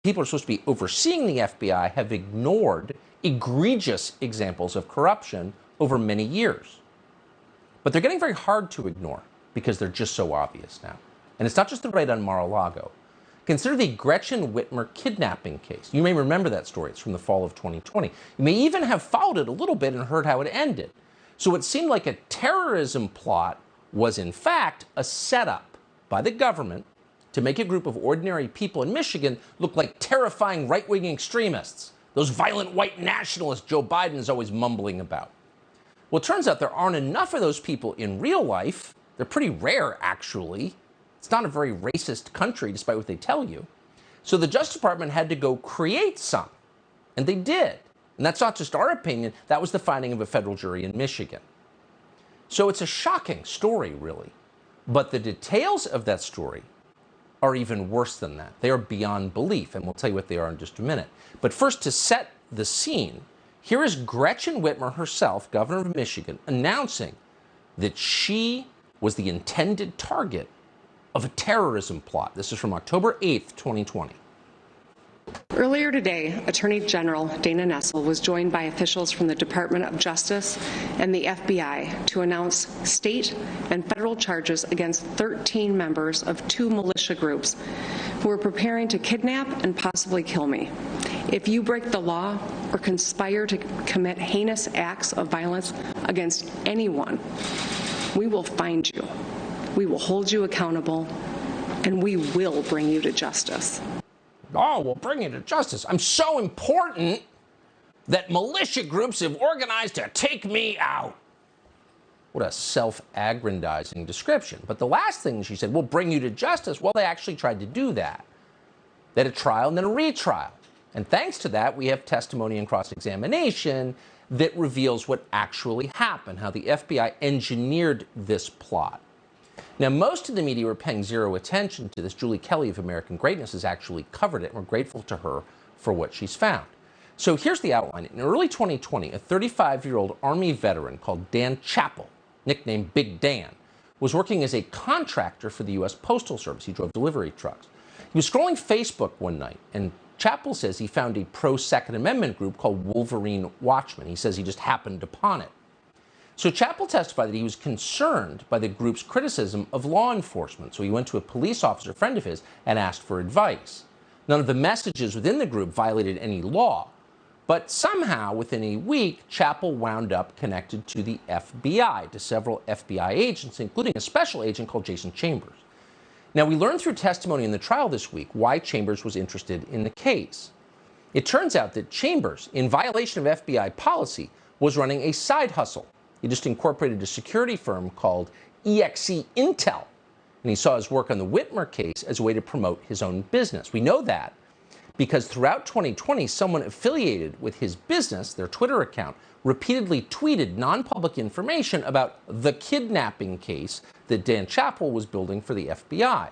people who are supposed to be overseeing the FBI have ignored egregious examples of corruption over many years. But they're getting very hard to ignore because they're just so obvious now. And it's not just the raid on Mar-a-Lago. Consider the Gretchen Whitmer kidnapping case. You may remember that story. It's from the fall of 2020. You may even have followed it a little bit and heard how it ended. So it seemed like a terrorism plot was in fact a setup by the government to make a group of ordinary people in Michigan look like terrifying right-wing extremists, those violent white nationalists Joe Biden is always mumbling about. Well, it turns out there aren't enough of those people in real life. They're pretty rare, actually. It's not a very racist country, despite what they tell you. So the Justice Department had to go create some, and they did. And that's not just our opinion. That was the finding of a federal jury in Michigan. So it's a shocking story, really. But the details of that story are even worse than that. They are beyond belief, and we'll tell you what they are in just a minute. But first, to set the scene, here is Gretchen Whitmer herself, governor of Michigan, announcing that she was the intended target of a terrorism plot. This is from October 8th, 2020. Earlier today, Attorney General Dana Nessel was joined by officials from the Department of Justice and the FBI to announce state and federal charges against 13 members of 2 militia groups who are preparing to kidnap and possibly kill me. If you break the law or conspire to commit heinous acts of violence against anyone, we will find you, we will hold you accountable, and we will bring you to justice. Oh, we'll bring you to justice. I'm so important that militia groups have organized to take me out. What a self-aggrandizing description. But the last thing she said, we'll bring you to justice. Well, they actually tried to do that. They had a trial and then a retrial. And thanks to that, we have testimony and cross-examination that reveals what actually happened, how the FBI engineered this plot. Now, most of the media were paying zero attention to this. Julie Kelly of American Greatness has actually covered it, and we're grateful to her for what she's found. So here's the outline. In early 2020, a 35-year-old Army veteran called Dan Chappell, nicknamed Big Dan, was working as a contractor for the U.S. Postal Service. He drove delivery trucks. He was scrolling Facebook one night, and Chappell says he found a pro-Second Amendment group called Wolverine Watchmen. He says he just happened upon it. So Chappell testified that he was concerned by the group's criticism of law enforcement. So he went to a police officer friend of his and asked for advice. None of the messages within the group violated any law. But somehow, within a week, Chappell wound up connected to the FBI, to several FBI agents, including a special agent called Jason Chambers. Now, we learned through testimony in the trial this week why Chambers was interested in the case. It turns out that Chambers, in violation of FBI policy, was running a side hustle. He just incorporated a security firm called EXE Intel, and he saw his work on the Whitmer case as a way to promote his own business. We know that because throughout 2020, someone affiliated with his business, their Twitter account, repeatedly tweeted non-public information about the kidnapping case that Dan Chappell was building for the FBI.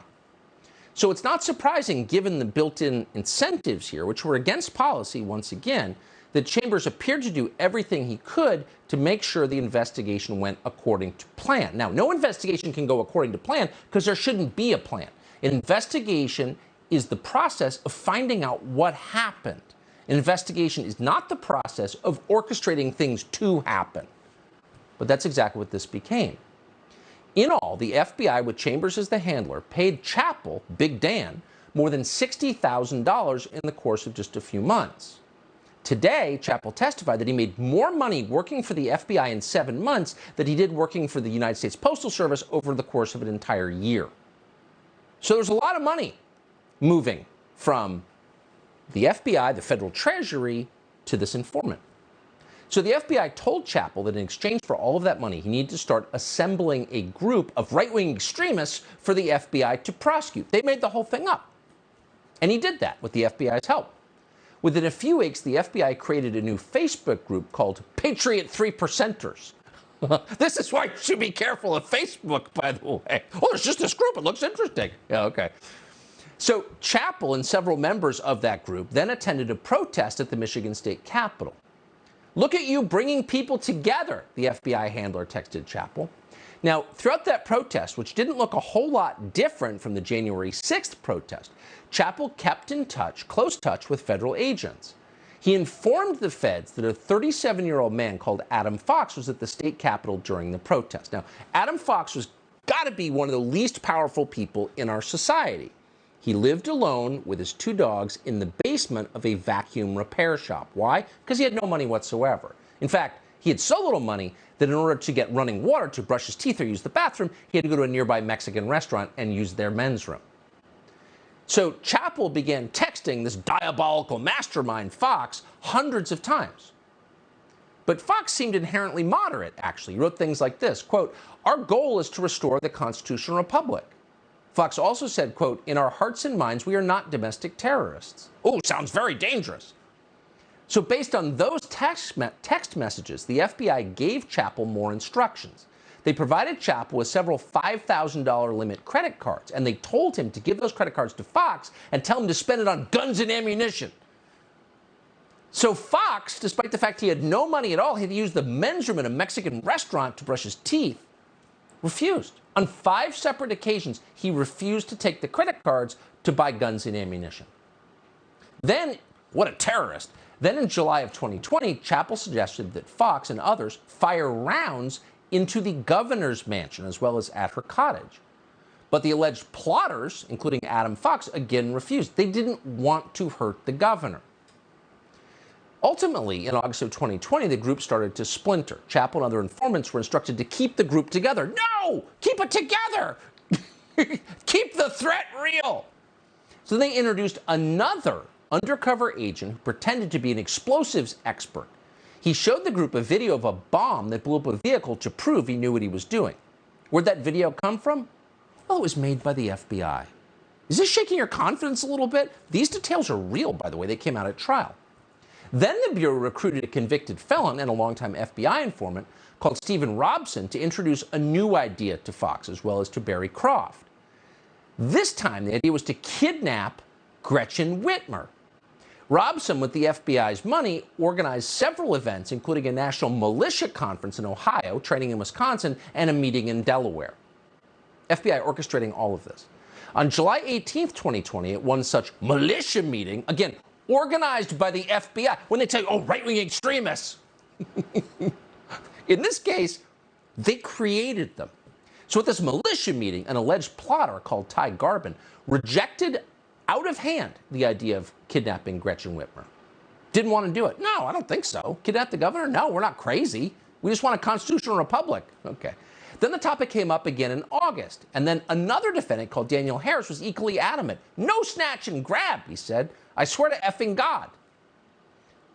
So it's not surprising, given the built-in incentives here, which were against policy once again, that Chambers appeared to do everything he could to make sure the investigation went according to plan. Now, no investigation can go according to plan because there shouldn't be a plan. An investigation is the process of finding out what happened. An investigation is not the process of orchestrating things to happen. But that's exactly what this became. In all, the FBI, with Chambers as the handler, paid Chappell, Big Dan, more than $60,000 in the course of just a few months. Today, Chappell testified that he made more money working for the FBI in 7 months than he did working for the United States Postal Service over the course of an entire year. So there's a lot of money moving from the FBI, the federal treasury, to this informant. So the FBI told Chappell that in exchange for all of that money, he needed to start assembling a group of right-wing extremists for the FBI to prosecute. They made the whole thing up. And he did that with the FBI's help. Within a few weeks, the FBI created a new Facebook group called Patriot 3%ers. This is why you should be careful of Facebook, by the way. Oh, there's just this group. It looks interesting. Yeah, okay. So Chappell and several members of that group then attended a protest at the Michigan State Capitol. Look at you bringing people together, the FBI handler texted Chappell. Now, throughout that protest, which didn't look a whole lot different from the January 6th protest, Chappell kept in close touch with federal agents. He informed the feds that a 37-year-old man called Adam Fox was at the state capitol during the protest. Now, Adam Fox was got to be one of the least powerful people in our society. He lived alone with his 2 dogs in the basement of a vacuum repair shop. Why? Because he had no money whatsoever. In fact, he had so little money that in order to get running water to brush his teeth or use the bathroom, he had to go to a nearby Mexican restaurant and use their men's room. So Chappell began texting this diabolical mastermind, Fox, hundreds of times. But Fox seemed inherently moderate, actually. He wrote things like this, quote, "Our goal is to restore the constitutional republic." Fox also said, quote, "In our hearts and minds, we are not domestic terrorists." Oh, sounds very dangerous. So based on those text messages, the FBI gave Chappell more instructions. They provided Chappell with several $5,000 limit credit cards, and they told him to give those credit cards to Fox and tell him to spend it on guns and ammunition. So Fox, despite the fact he had no money at all, he had to use the men's room in a Mexican restaurant to brush his teeth, refused. On 5 separate occasions, he refused to take the credit cards to buy guns and ammunition. Then, what a terrorist. Then in July of 2020, Chappell suggested that Fox and others fire rounds into the governor's mansion as well as at her cottage. But the alleged plotters, including Adam Fox, again refused. They didn't want to hurt the governor. Ultimately, in August of 2020, the group started to splinter. Chappell and other informants were instructed to keep the group together. No! Keep it together! Keep the threat real! So they introduced another undercover agent who pretended to be an explosives expert. He showed the group a video of a bomb that blew up a vehicle to prove he knew what he was doing. Where'd that video come from? Well, it was made by the FBI. Is this shaking your confidence a little bit? These details are real, by the way. They came out at trial. Then the Bureau recruited a convicted felon and a longtime FBI informant called Stephen Robson to introduce a new idea to Fox as well as to Barry Croft. This time, the idea was to kidnap Gretchen Whitmer. Robson, with the FBI's money, organized several events, including a national militia conference in Ohio, training in Wisconsin, and a meeting in Delaware. FBI orchestrating all of this. On July 18th, 2020, at one such militia meeting, again, organized by the FBI, when they tell you, oh, right-wing extremists. In this case, they created them. So at this militia meeting, an alleged plotter called Ty Garbin rejected out of hand the idea of kidnapping Gretchen Whitmer. Didn't want to do it. No, I don't think so. Kidnap the governor? No, we're not crazy. We just want a constitutional republic. Okay. Then the topic came up again in August. And then another defendant called Daniel Harris was equally adamant. No snatch and grab, he said. I swear to effing God.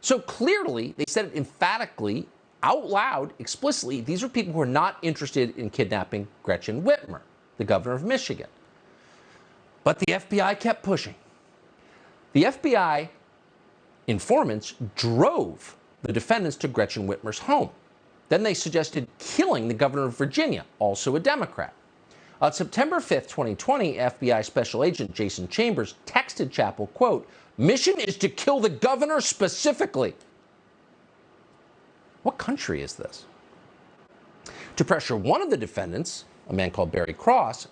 So clearly, they said it emphatically, out loud, explicitly, these are people who are not interested in kidnapping Gretchen Whitmer, the governor of Michigan. But the FBI kept pushing. The FBI informants drove the defendants to Gretchen Whitmer's home. Then they suggested killing the governor of Virginia, also a Democrat. On September 5th, 2020, FBI Special Agent Jason Chambers texted Chappell, quote, "Mission is to kill the governor specifically." What country is this? To pressure one of the defendants, a man called Barry Croft,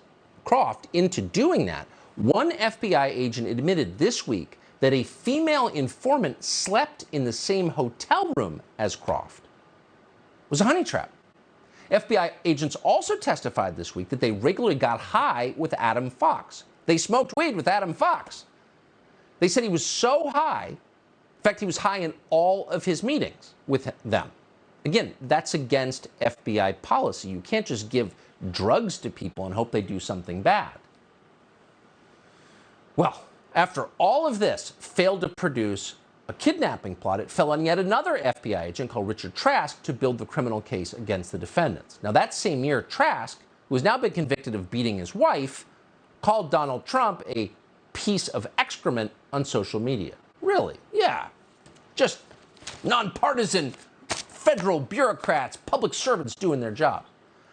into doing that, one FBI agent admitted this week that a female informant slept in the same hotel room as Croft. It was a honey trap. FBI agents also testified this week that they regularly got high with Adam Fox. They smoked weed with Adam Fox. They said he was so high, in fact, he was high in all of his meetings with them. Again, that's against FBI policy. You can't just give drugs to people and hope they do something bad. Well, after all of this failed to produce a kidnapping plot, it fell on yet another FBI agent called Richard Trask to build the criminal case against the defendants. Now, that same year, Trask, who has now been convicted of beating his wife, called Donald Trump a piece of excrement on social media. Really? Yeah. Just nonpartisan federal bureaucrats, public servants doing their jobs.